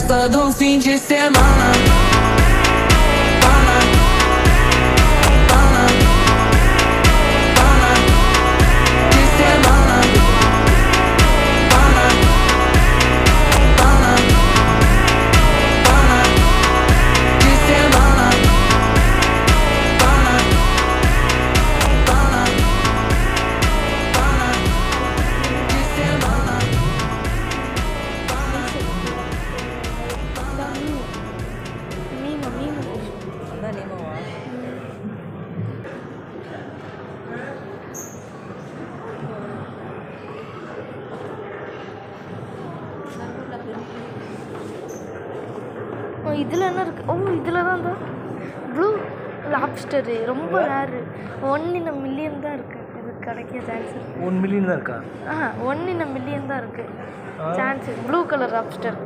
festa do fim de semana. Pana, pana, pana, de semana. Pana, pana, pana, de semana. Pana, pana, pana, de semana. அதான் நேமாவா? இதில் என்ன இருக்குது? இதில் தான் இந்த ப்ளூ லாப்ஸ்டரு ரொம்ப ரேரு. 1 in a million தான் இருக்குது. இது கிடைக்க சான்ஸ் இருக்குது. 1 மில்லியன் தான் இருக்கா? 1 in a million தான் இருக்குது சான்ஸ். Blue colour lobster.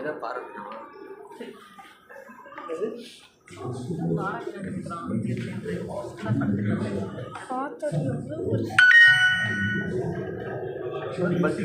இதான் பாருங்க. பார்த்தது எவ்வளோ பட்டி